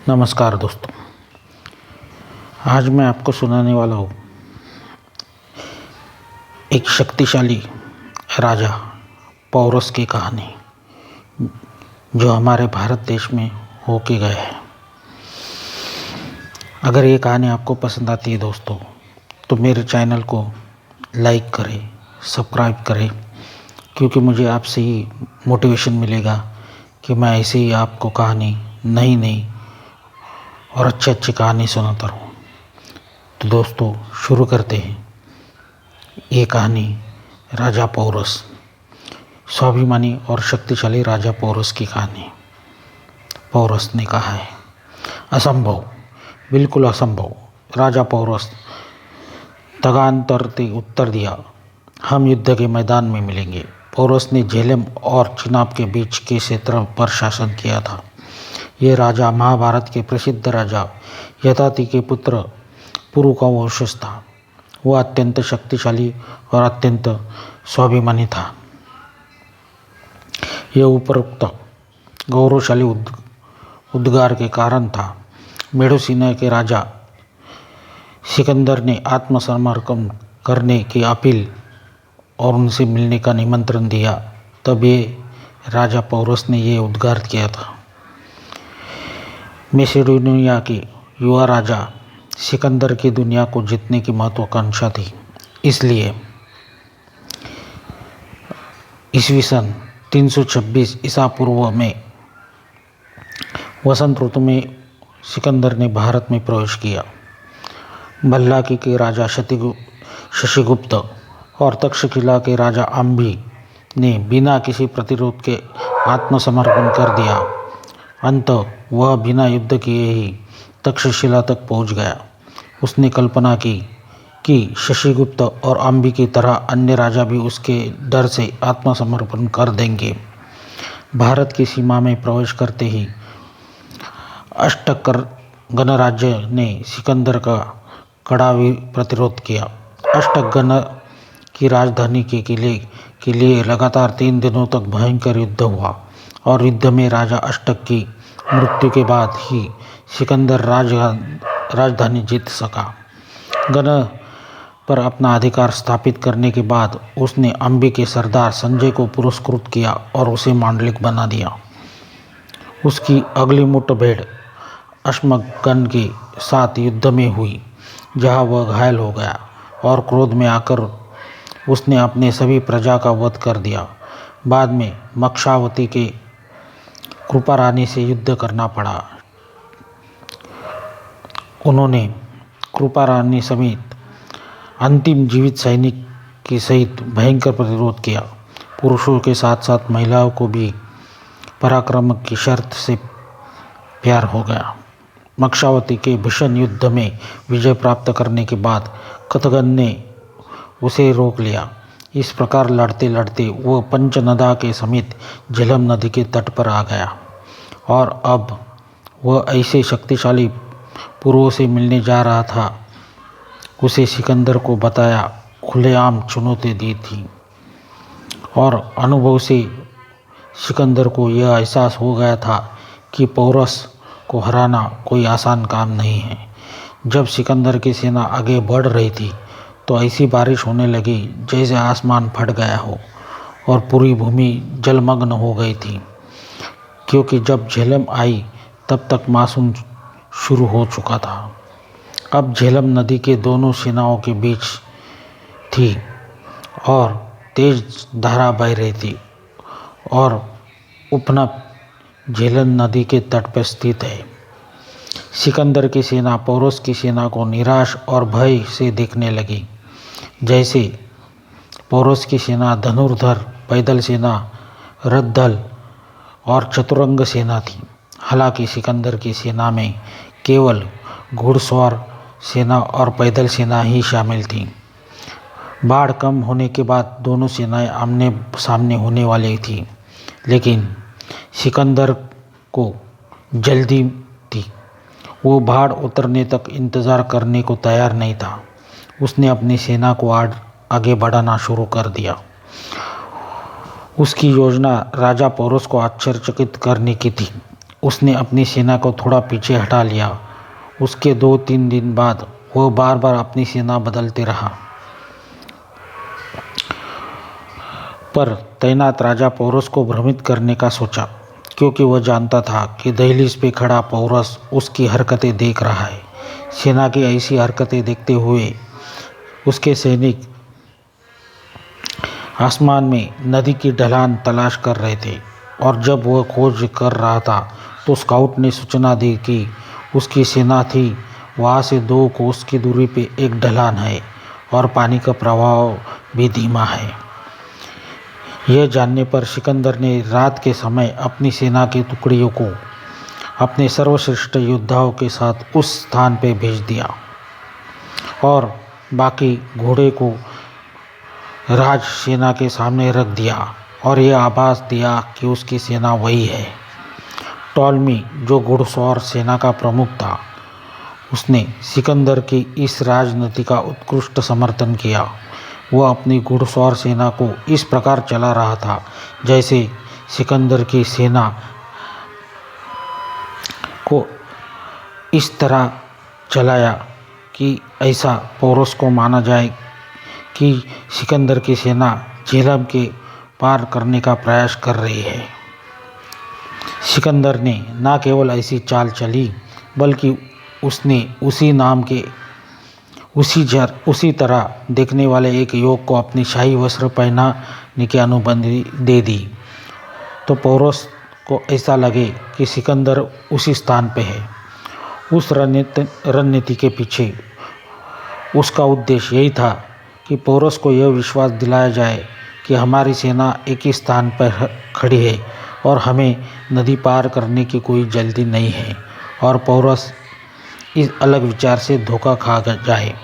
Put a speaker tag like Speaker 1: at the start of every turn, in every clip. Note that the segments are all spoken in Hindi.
Speaker 1: नमस्कार दोस्तों, आज मैं आपको सुनाने वाला हूँ एक शक्तिशाली राजा पौरस की कहानी जो हमारे भारत देश में होके गए हैं। अगर ये कहानी आपको पसंद आती है दोस्तों, तो मेरे चैनल को लाइक करें, सब्सक्राइब करें, क्योंकि मुझे आपसे ही मोटिवेशन मिलेगा कि मैं ऐसे ही आपको कहानी नई और अच्छी कहानी सुनाता रहूँ। तो दोस्तों शुरू करते हैं। ये कहानी राजा पौरस, स्वाभिमानी और शक्तिशाली राजा पौरस की कहानी। पौरस ने कहा है, असंभव, बिल्कुल असंभव। राजा पौरस तगांतरते उत्तर दिया, हम युद्ध के मैदान में मिलेंगे। पौरस ने झेलम और चिनाब के बीच के क्षेत्र पर शासन किया था। ये राजा महाभारत के प्रसिद्ध राजा ययाति के पुत्र पुरु का वंशज था। वह अत्यंत शक्तिशाली और अत्यंत स्वाभिमानी था। यह उपरोक्त गौरवशाली उद्गार के कारण था। मेडोसिना के राजा सिकंदर ने आत्मसमर्पण करने की अपील और उनसे मिलने का निमंत्रण दिया। तब ये राजा पौरस ने यह उद्गार किया था। मैसेडोनिया के युवा राजा सिकंदर की दुनिया को जीतने की महत्वाकांक्षा थी। इसलिए ईस्वी सन 326 ईसा पूर्व में वसंत ऋतु में सिकंदर ने भारत में प्रवेश किया। भल्लाकी के राजा शशिगुप्त और तक्षशिला के राजा अम्बी ने बिना किसी प्रतिरोध के आत्मसमर्पण कर दिया। अंततः वह बिना युद्ध किए ही तक्षशिला तक पहुंच गया। उसने कल्पना की कि शशिगुप्त और अम्बी की तरह अन्य राजा भी उसके डर से आत्मसमर्पण कर देंगे। भारत की सीमा में प्रवेश करते ही अष्टक गणराज्य ने सिकंदर का कड़ा प्रतिरोध किया। अष्टक गण की राजधानी के किले के लिए लगातार 3 दिनों तक भयंकर युद्ध हुआ और युद्ध में राजा अष्टक की मृत्यु के बाद ही सिकंदर राजधानी जीत सका। गण पर अपना अधिकार स्थापित करने के बाद उसने अम्बी के सरदार संजय को पुरस्कृत किया और उसे मांडलिक बना दिया। उसकी अगली मुठभेड़ अश्मगण के साथ युद्ध में हुई, जहां वह घायल हो गया और क्रोध में आकर उसने अपने सभी प्रजा का वध कर दिया। बाद में मक्षावती के कृपा रानी से युद्ध करना पड़ा। उन्होंने कृपा रानी समेत अंतिम जीवित सैनिक के सहित भयंकर प्रतिरोध किया। पुरुषों के साथ साथ महिलाओं को भी पराक्रम की शर्त से प्यार हो गया। मक्षावती के भीषण युद्ध में विजय प्राप्त करने के बाद कथगन ने उसे रोक लिया। इस प्रकार लड़ते लड़ते वह पंचनदा के समेत झेलम नदी के तट पर आ गया और अब वह ऐसे शक्तिशाली पुरुषों से मिलने जा रहा था। उसे सिकंदर को बताया खुलेआम चुनौती दी थी और अनुभव से सिकंदर को यह एहसास हो गया था कि पौरस को हराना कोई आसान काम नहीं है। जब सिकंदर की सेना आगे बढ़ रही थी तो ऐसी बारिश होने लगी जैसे आसमान फट गया हो और पूरी भूमि जलमग्न हो गई थी, क्योंकि जब झेलम आई तब तक मानसून शुरू हो चुका था। अब झेलम नदी के दोनों सेनाओं के बीच थी और तेज धारा बह रही थी और उपनप झेलम नदी के तट पर स्थित है। सिकंदर की सेना पौरस की सेना को निराश और भय से देखने लगी। जैसे पौरस की सेना धनुर्धर, पैदल सेना, रथदल और चतुरंग सेना थी। हालांकि सिकंदर की सेना में केवल घुड़सवार सेना और पैदल सेना ही शामिल थी। बाढ़ कम होने के बाद दोनों सेनाएं आमने सामने होने वाली थी, लेकिन सिकंदर को जल्दी थी। वो बाढ़ उतरने तक इंतज़ार करने को तैयार नहीं था। उसने अपनी सेना को आगे बढ़ाना शुरू कर दिया। उसकी योजना राजा पौरस को आश्चर्यचकित करने की थी। उसने अपनी सेना को थोड़ा पीछे हटा लिया। उसके 2-3 दिन बाद वह बार बार अपनी सेना बदलते रहा, पर तैनात राजा पौरस को भ्रमित करने का सोचा, क्योंकि वह जानता था कि दहलीज पे खड़ा पौरस उसकी हरकतें देख रहा है। सेना की ऐसी हरकतें देखते हुए उसके सैनिक आसमान में नदी की ढलान तलाश कर रहे थे, और जब वह खोज कर रहा था तो स्काउट ने सूचना दी कि उसकी सेना थी वहाँ से 2 कोस की दूरी पे एक ढलान है और पानी का प्रवाह भी धीमा है। यह जानने पर सिकंदर ने रात के समय अपनी सेना की टुकड़ियों को अपने सर्वश्रेष्ठ योद्धाओं के साथ उस स्थान पर भेज दिया और बाकी घोड़े को राज सेना के सामने रख दिया और यह आभास दिया कि उसकी सेना वही है। टॉलमी, जो घुड़सवार सेना का प्रमुख था, उसने सिकंदर की इस राजनीति का उत्कृष्ट समर्थन किया। वह अपनी घुड़सवार सेना को इस प्रकार चला रहा था जैसे सिकंदर की सेना को इस तरह चलाया कि ऐसा पौरस को माना जाए कि सिकंदर की सेना झेलम के पार करने का प्रयास कर रही है। सिकंदर ने न केवल ऐसी चाल चली, बल्कि उसने उसी तरह देखने वाले एक युवक को अपनी शाही वस्त्र पहनाने की अनुमति दे दी, तो पौरस को ऐसा लगे कि सिकंदर उसी स्थान पे है। उस रणनीति के पीछे उसका उद्देश्य यही था कि पौरस को यह विश्वास दिलाया जाए कि हमारी सेना एक ही स्थान पर खड़ी है और हमें नदी पार करने की कोई जल्दी नहीं है, और पौरस इस अलग विचार से धोखा खा जाए।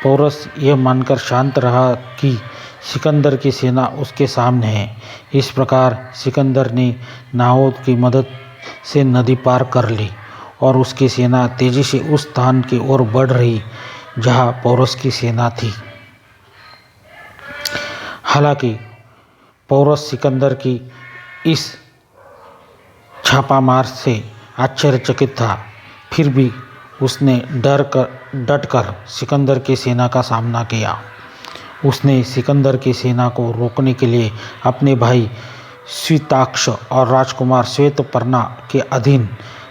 Speaker 1: पौरस यह मानकर शांत रहा कि सिकंदर की सेना उसके सामने है। इस प्रकार सिकंदर ने नावों की मदद से नदी पार कर ली और उसकी सेना तेजी से उस स्थान की ओर बढ़ रही जहां पौरस की सेना थी। हालांकि पौरस सिकंदर की इस छापामार से आश्चर्यचकित था, फिर भी उसने डटकर सिकंदर की सेना का सामना किया। उसने सिकंदर की सेना को रोकने के लिए अपने भाई श्वेताक्ष और राजकुमार श्वेतपर्णा के अधीन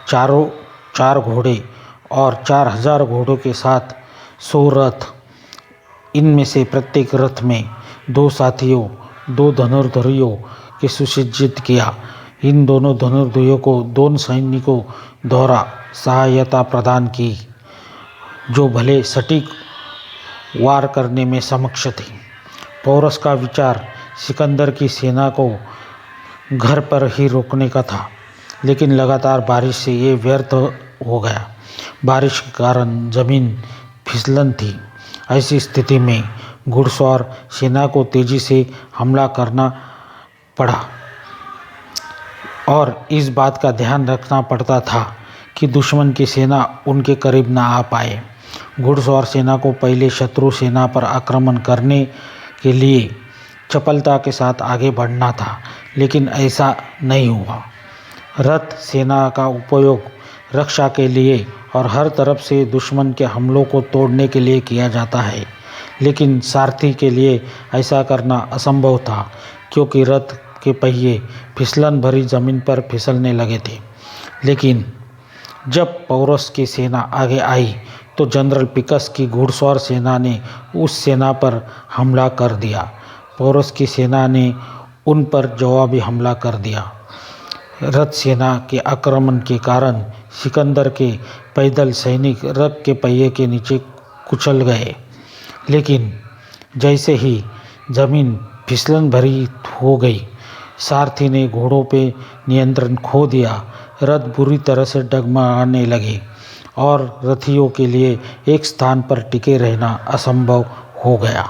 Speaker 1: 4 घोड़े और 4000 घोड़ों के साथ 100 रथ, इनमें से प्रत्येक रथ में 2 साथियों, 2 धनुर्धरों के सुसज्जित किया। इन दोनों धनुर्धरों को 2 सैनिकों द्वारा सहायता प्रदान की, जो भले सटीक वार करने में सक्षम थी। पौरस का विचार सिकंदर की सेना को घर पर ही रोकने का था, लेकिन लगातार बारिश से ये व्यर्थ हो गया। बारिश के कारण जमीन फिसलन थी। ऐसी स्थिति में घुड़सवार सेना को तेजी से हमला करना पड़ा और इस बात का ध्यान रखना पड़ता था कि दुश्मन की सेना उनके करीब ना आ पाए। घुड़सवार सेना को पहले शत्रु सेना पर आक्रमण करने के लिए चपलता के साथ आगे बढ़ना था, लेकिन ऐसा नहीं हुआ। रथ सेना का उपयोग रक्षा के लिए और हर तरफ से दुश्मन के हमलों को तोड़ने के लिए किया जाता है, लेकिन सारथी के लिए ऐसा करना असंभव था, क्योंकि रथ के पहिए फिसलन भरी जमीन पर फिसलने लगे थे। लेकिन जब पौरस की सेना आगे आई तो जनरल पिकस की घुड़सवार सेना ने उस सेना पर हमला कर दिया। पौरस की सेना ने उन पर जवाबी हमला कर दिया। रथ सेना के आक्रमण के कारण सिकंदर के पैदल सैनिक रथ के पहिए के नीचे कुचल गए, लेकिन जैसे ही जमीन फिसलन भरी हो गई, सारथी ने घोड़ों पे नियंत्रण खो दिया। रथ बुरी तरह से डगमगाने लगे और रथियों के लिए एक स्थान पर टिके रहना असंभव हो गया।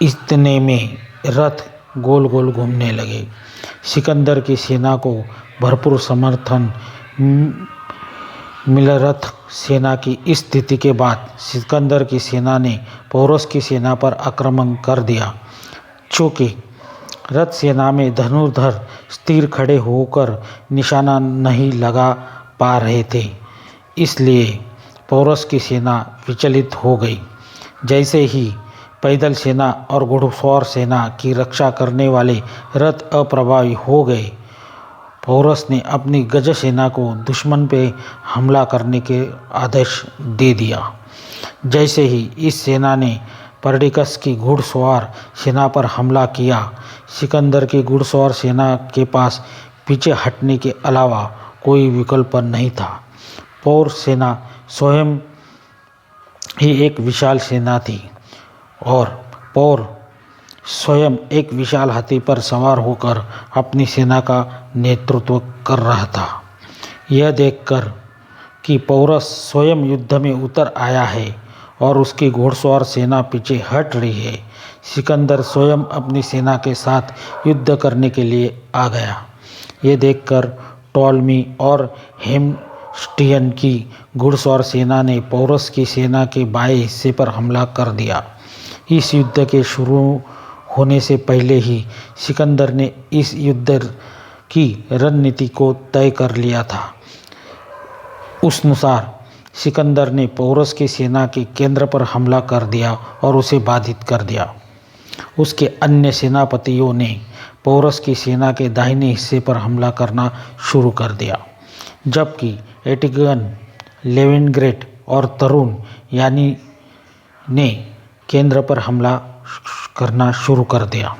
Speaker 1: इतने में रथ गोल गोल घूमने लगे। सिकंदर की सेना को भरपूर समर्थन मिला। रथ सेना की इस स्थिति के बाद सिकंदर की सेना ने पौरस की सेना पर आक्रमण कर दिया। चूँकि रथ सेना में धनुर्धर स्थिर खड़े होकर निशाना नहीं लगा पा रहे थे, इसलिए पौरस की सेना विचलित हो गई। जैसे ही पैदल सेना और घुड़सवार सेना की रक्षा करने वाले रथ अप्रभावी हो गए, पौरस ने अपनी गज सेना को दुश्मन पे हमला करने के आदेश दे दिया। जैसे ही इस सेना ने परडिकस की घुड़सवार सेना पर हमला किया, सिकंदर की घुड़सवार सेना के पास पीछे हटने के अलावा कोई विकल्प नहीं था। पौर सेना स्वयं ही एक विशाल सेना थी और पौर स्वयं एक विशाल हाथी पर सवार होकर अपनी सेना का नेतृत्व कर रहा था। यह देखकर कि पौरस स्वयं युद्ध में उतर आया है और उसकी घुड़सवार सेना पीछे हट रही है, सिकंदर स्वयं अपनी सेना के साथ युद्ध करने के लिए आ गया। ये देखकर टॉलमी और हेमस्टियन की घुड़सवार सेना ने पौरस की सेना के बाएं हिस्से पर हमला कर दिया। इस युद्ध के शुरू होने से पहले ही सिकंदर ने इस युद्ध की रणनीति को तय कर लिया था। उस अनुसार सिकंदर ने पौरस की सेना के केंद्र पर हमला कर दिया और उसे बाधित कर दिया। उसके अन्य सेनापतियों ने पौरस की सेना के दाहिने हिस्से पर हमला करना शुरू कर दिया, जबकि एटिगन, लेविनग्रेड और तरुण यानी ने केंद्र पर हमला करना शुरू कर दिया।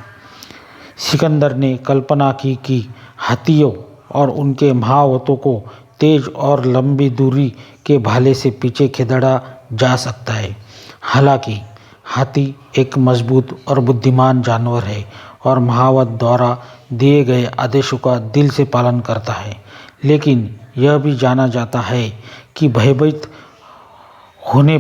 Speaker 1: सिकंदर ने कल्पना की कि हाथियों और उनके महावतों को तेज और लंबी दूरी के भाले से पीछे खदेड़ा जा सकता है। हालांकि हाथी एक मजबूत और बुद्धिमान जानवर है और महावत द्वारा दिए गए आदेशों का दिल से पालन करता है, लेकिन यह भी जाना जाता है कि भयभीत होने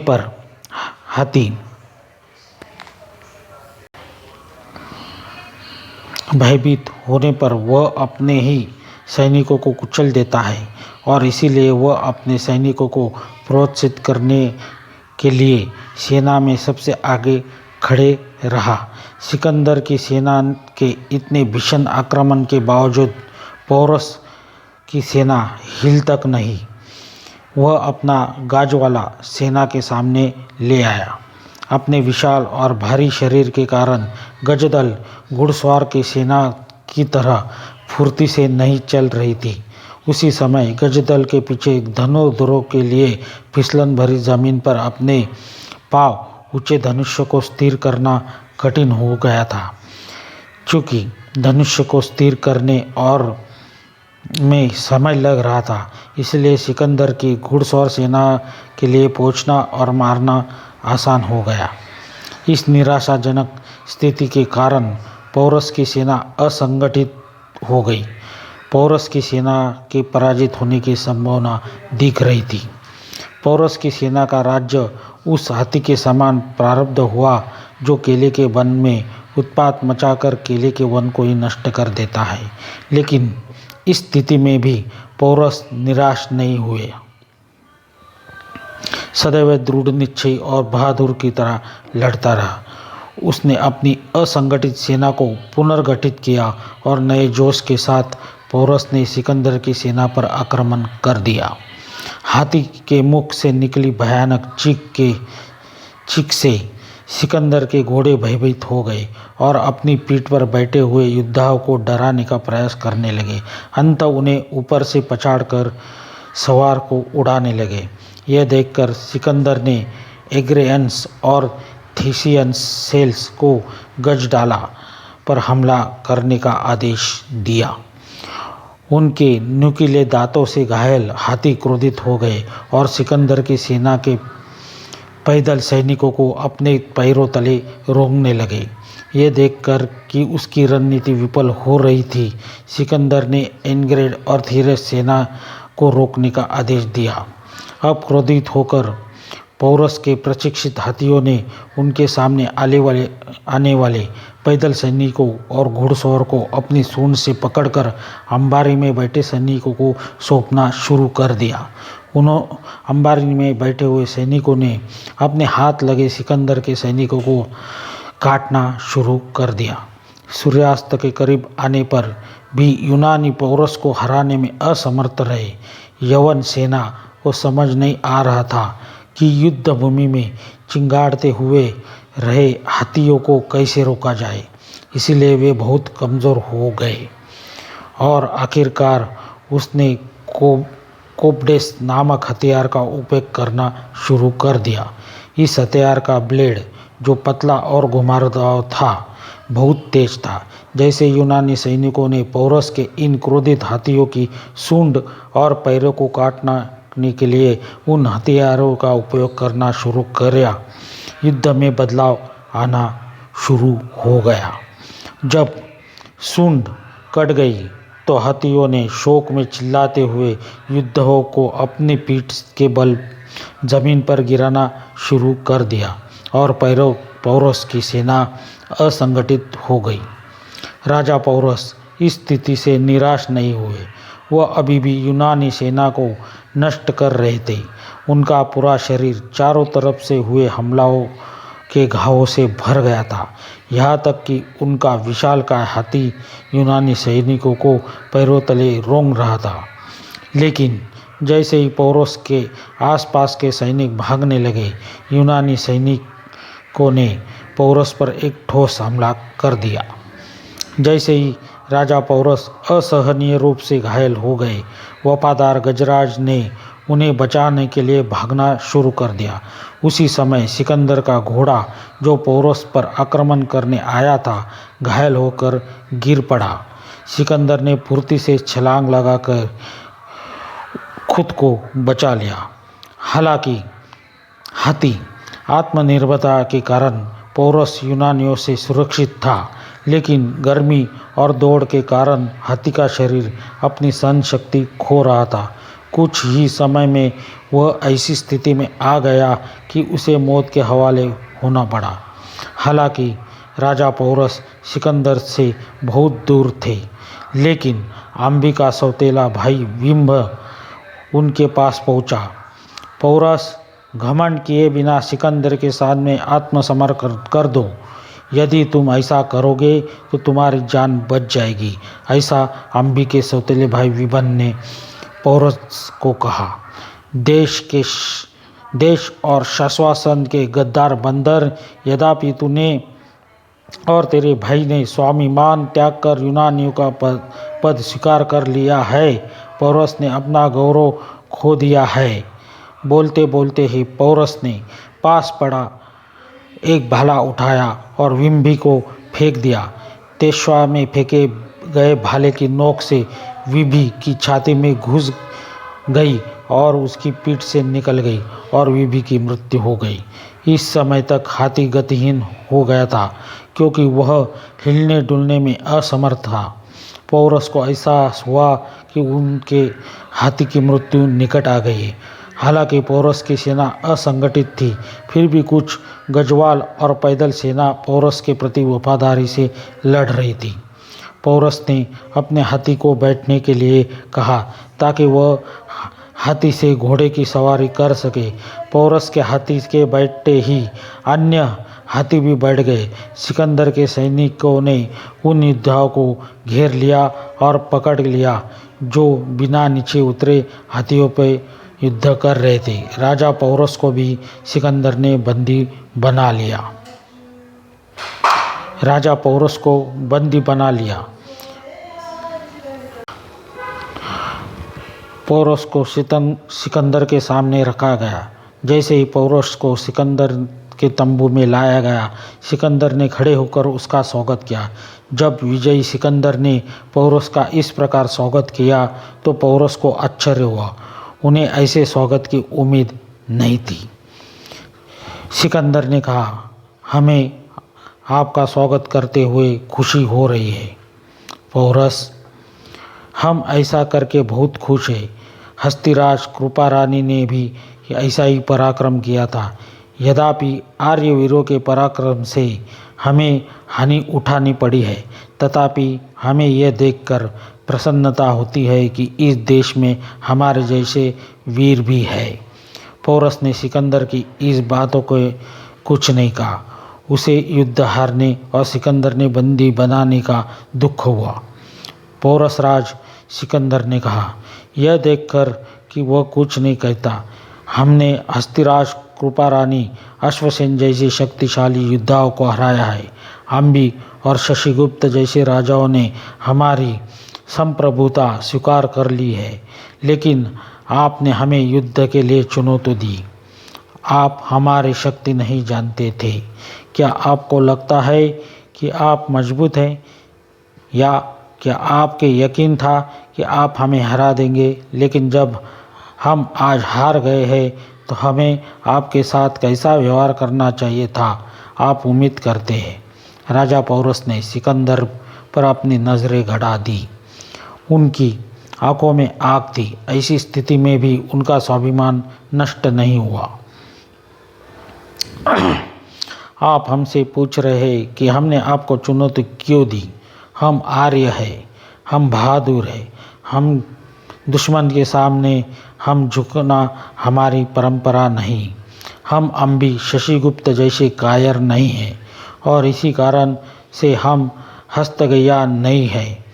Speaker 1: पर वह अपने ही सैनिकों को कुचल देता है और इसीलिए वह अपने सैनिकों को प्रोत्साहित करने के लिए सेना में सबसे आगे खड़े रहा। सिकंदर की सेना के इतने भीषण आक्रमण के बावजूद पौरस की सेना हिल तक नहीं। वह अपना गाजवाला सेना के सामने ले आया। अपने विशाल और भारी शरीर के कारण गजदल घुड़सवार की सेना की तरह फुर्ती से नहीं चल रही थी। उसी समय गजदल के पीछे धनुर्धरों के लिए फिसलन भरी जमीन पर अपने पांव ऊंचे धनुष्य को स्थिर करना कठिन हो गया था। चूँकि धनुष्य को स्थिर करने और में समय लग रहा था, इसलिए सिकंदर की घुड़सवार सेना के लिए पहुंचना और मारना आसान हो गया। इस निराशाजनक स्थिति के कारण पौरस की सेना असंगठित हो गई। पौरस की सेना के पराजित होने की संभावना दिख रही थी। पौरस की सेना का राज्य उस हाथी के समान प्रारब्ध हुआ जो केले के वन में उत्पात मचाकर केले के वन को ही नष्ट कर देता है। लेकिन इस स्थिति में भी पौरस निराश नहीं हुए। सदैव दृढ़ निश्चय और बहादुर की तरह लड़ता रहा। उसने अपनी असंगठित सेना को पुनर्गठित किया और नए जोश के साथ पौरस ने सिकंदर की सेना पर आक्रमण कर दिया। हाथी के मुख से निकली भयानक चीख से सिकंदर के घोड़े भयभीत हो गए और अपनी पीठ पर बैठे हुए योद्धाओं को डराने का प्रयास करने लगे। अंततः उन्हें ऊपर से पछाड़कर सवार को उड़ाने लगे। यह देखकर सिकंदर ने एग्रेयंस और थीसियंस सेल्स को गजडाला पर हमला करने का आदेश दिया। उनके नुकीले दांतों से घायल हाथी क्रोधित हो गए और सिकंदर की सेना के पैदल सैनिकों को अपने पैरों तले रोंगने लगे। ये देखकर कि उसकी रणनीति विफल हो रही थी, सिकंदर ने एनग्रेड और थीरस सेना को रोकने का आदेश दिया। अब क्रोधित होकर पौरस के प्रशिक्षित हाथियों ने उनके सामने आने वाले पैदल सैनिकों और घुड़सवार को अपनी सूंड से पकड़कर अंबारी में बैठे सैनिकों को सौंपना शुरू कर दिया। अंबारी में बैठे हुए सैनिकों ने अपने हाथ लगे सिकंदर के सैनिकों को काटना शुरू कर दिया। सूर्यास्त के करीब आने पर भी यूनानी पौरस को हराने में असमर्थ रहे। यवन सेना को समझ नहीं आ रहा था कि युद्ध भूमि में चिंगाड़ते हुए रहे हाथियों को कैसे रोका जाए, इसीलिए वे बहुत कमज़ोर हो गए और आखिरकार उसने कोप्डेस नामक हथियार का उपयोग करना शुरू कर दिया। इस हथियार का ब्लेड, जो पतला और घुमावदार था, बहुत तेज था। जैसे यूनानी सैनिकों ने पौरस के इन क्रोधित हाथियों की सूंड और पैरों को काटने के लिए उन हथियारों का उपयोग करना शुरू किया, युद्ध में बदलाव आना शुरू हो गया। जब सूंड कट गई तो हाथियों ने शोक में चिल्लाते हुए योद्धाओं को अपनी पीठ के बल जमीन पर गिराना शुरू कर दिया और पौरस की सेना असंगठित हो गई। राजा पौरस इस स्थिति से निराश नहीं हुए। वह अभी भी यूनानी सेना को नष्ट कर रहे थे। उनका पूरा शरीर चारों तरफ से हुए हमलों के घावों से भर गया था, यहाँ तक कि उनका विशालकाय हाथी यूनानी सैनिकों को पैरों तले रोंग रहा था। लेकिन जैसे ही पौरस के आसपास के सैनिक भागने लगे, यूनानी सैनिकों ने पौरस पर एक ठोस हमला कर दिया। जैसे ही राजा पौरस असहनीय रूप से घायल हो गए, वफादार गजराज ने उन्हें बचाने के लिए भागना शुरू कर दिया। उसी समय सिकंदर का घोड़ा, जो पौरस पर आक्रमण करने आया था, घायल होकर गिर पड़ा। सिकंदर ने फुर्ती से छलांग लगाकर खुद को बचा लिया। हालांकि हाथी आत्मनिर्भरता के कारण पौरस यूनानियों से सुरक्षित था, लेकिन गर्मी और दौड़ के कारण हाथी का शरीर अपनी सहन शक्ति खो रहा था। कुछ ही समय में वह ऐसी स्थिति में आ गया कि उसे मौत के हवाले होना पड़ा। हालांकि राजा पौरस सिकंदर से बहुत दूर थे, लेकिन आम्बी का सौतेला भाई विम्भ उनके पास पहुंचा। पौरस, घमंड किए बिना सिकंदर के सामने आत्मसमर्पण कर दो। यदि तुम ऐसा करोगे तो तुम्हारी जान बच जाएगी, ऐसा आम्बी के सौतेले भाई विभन ने पौरस को कहा। देश और शासन के गद्दार बंदर, यद्यपि तूने और तेरे भाई ने स्वाभिमान त्याग कर यूनानियों का पद स्वीकार कर लिया है, पौरस ने अपना गौरव खो दिया है। बोलते बोलते ही पौरस ने पास पड़ा एक भाला उठाया और विम्भी को फेंक दिया। तेश्वा में फेंके गए भाले की नोक से विभी की छाती में घुस गई और उसकी पीठ से निकल गई और विभी की मृत्यु हो गई। इस समय तक हाथी गतिहीन हो गया था, क्योंकि वह हिलने डुलने में असमर्थ था। पौरस को एहसास हुआ कि उनके हाथी की मृत्यु निकट आ गई है। हालांकि पौरस की सेना असंगठित थी, फिर भी कुछ गजवाल और पैदल सेना पौरस के प्रति वफादारी से लड़ रही थी। पौरस ने अपने हाथी को बैठने के लिए कहा ताकि वह हाथी से घोड़े की सवारी कर सके। पौरस के हाथी के बैठते ही अन्य हाथी भी बैठ गए। सिकंदर के सैनिकों ने उन योद्धाओं को घेर लिया और पकड़ लिया जो बिना नीचे उतरे हाथियों पर युद्ध कर रहे थे। राजा पौरस को भी सिकंदर ने बंदी बना लिया। राजा पौरस को बंदी बना लिया। पौरस को सिकंदर के सामने रखा गया। जैसे ही पौरस को सिकंदर के तंबू में लाया गया, सिकंदर ने खड़े होकर उसका स्वागत किया। जब विजयी सिकंदर ने पौरस का इस प्रकार स्वागत किया तो पौरस को आश्चर्य हुआ। उन्हें ऐसे स्वागत की उम्मीद नहीं थी। सिकंदर ने कहा, हमें आपका स्वागत करते हुए खुशी हो रही है पौरस। हम ऐसा करके बहुत खुश हैं। हस्तिराज कृपा रानी ने भी ऐसा ही पराक्रम किया था। यद्यपि आर्यवीरों के पराक्रम से हमें हानि उठानी पड़ी है, तथापि हमें यह देखकर प्रसन्नता होती है कि इस देश में हमारे जैसे वीर भी है। पौरस ने सिकंदर की इस बातों को कुछ नहीं कहा। उसे युद्ध हारने और सिकंदर ने बंदी बनाने का दुख हुआ। पोरस राज सिकंदर ने कहा, यह देखकर कि वह कुछ नहीं कहता, हमने हस्तिराज, कृपा रानी, अश्वसेन जैसे शक्तिशाली योद्धाओं को हराया है। अम्बी और शशिगुप्त जैसे राजाओं ने हमारी संप्रभुता स्वीकार कर ली है, लेकिन आपने हमें युद्ध के लिए चुनौती दी। आप हमारी शक्ति नहीं जानते थे। क्या आपको लगता है कि आप मजबूत हैं, या क्या आपके यकीन था कि आप हमें हरा देंगे? लेकिन जब हम आज हार गए हैं तो हमें आपके साथ कैसा व्यवहार करना चाहिए था, आप उम्मीद करते हैं? राजा पौरस ने सिकंदर पर अपनी नज़रें गड़ा दी। उनकी आंखों में आग थी। ऐसी स्थिति में भी उनका स्वाभिमान नष्ट नहीं हुआ। आप हमसे पूछ रहे हैं कि हमने आपको चुनौती क्यों दी? हम आर्य हैं, हम बहादुर हैं, हम दुश्मन के सामने हम झुकना हमारी परंपरा नहीं। हम अम्बी, शशिगुप्त जैसे कायर नहीं हैं, और इसी कारण से हम हस्तगया नहीं हैं।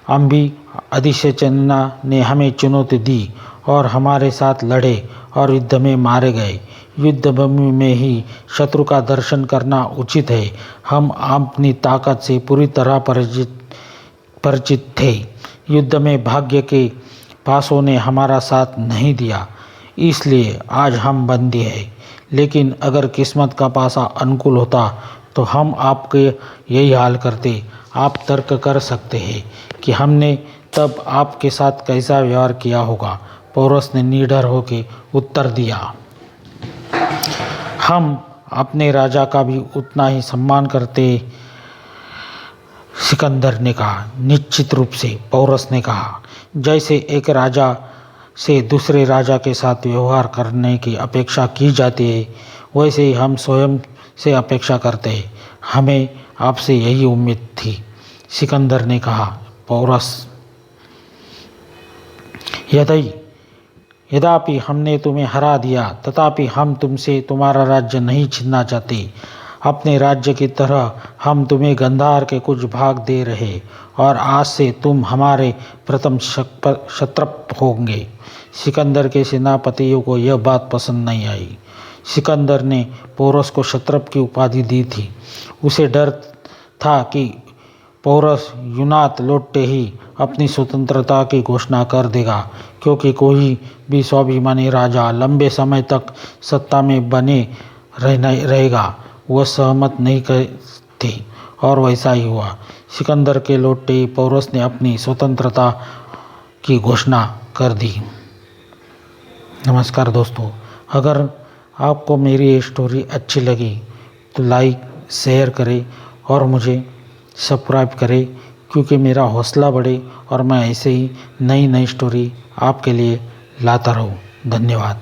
Speaker 1: अम्बी अधिसेचना ने हमें चुनौती दी और हमारे साथ लड़े और युद्ध में मारे गए। युद्ध भूमि में ही शत्रु का दर्शन करना उचित है। हम अपनी ताकत से पूरी तरह परिचित थे। युद्ध में भाग्य के पासों ने हमारा साथ नहीं दिया, इसलिए आज हम बंदी हैं। लेकिन अगर किस्मत का पासा अनुकूल होता तो हम आपके यही हाल करते। आप तर्क कर सकते हैं कि हमने तब आपके साथ कैसा व्यवहार किया होगा। पौरस ने निडर होकर उत्तर दिया, हम अपने राजा का भी उतना ही सम्मान करते। सिकंदर ने कहा। निश्चित रूप से, पौरस ने कहा, जैसे एक राजा से दूसरे राजा के साथ व्यवहार करने की अपेक्षा की जाती है, वैसे ही हम स्वयं से अपेक्षा करते हैं। हमें आपसे यही उम्मीद थी, सिकंदर ने कहा। पौरस, यद्यपि हमने तुम्हें हरा दिया, तथापि हम तुमसे तुम्हारा राज्य नहीं छीनना चाहते। अपने राज्य की तरह हम तुम्हें गंधार के कुछ भाग दे रहे, और आज से तुम हमारे प्रथम क्षत्रप होंगे। सिकंदर के सेनापतियों को यह बात पसंद नहीं आई। सिकंदर ने पौरस को क्षत्रप की उपाधि दी थी। उसे डर था कि पौरस यूनात लौटते ही अपनी स्वतंत्रता की घोषणा कर देगा, क्योंकि कोई भी स्वाभिमानी राजा लंबे समय तक सत्ता में बने रहेगा। वह सहमत नहीं थे, और वैसा ही हुआ। सिकंदर के लौटते ही पौरस ने अपनी स्वतंत्रता की घोषणा कर दी। नमस्कार दोस्तों, अगर आपको मेरी ये स्टोरी अच्छी लगी तो लाइक, शेयर करें और मुझे सब्सक्राइब करें, क्योंकि मेरा हौसला बढ़े और मैं ऐसे ही नई नई स्टोरी आपके लिए लाता रहूं। धन्यवाद।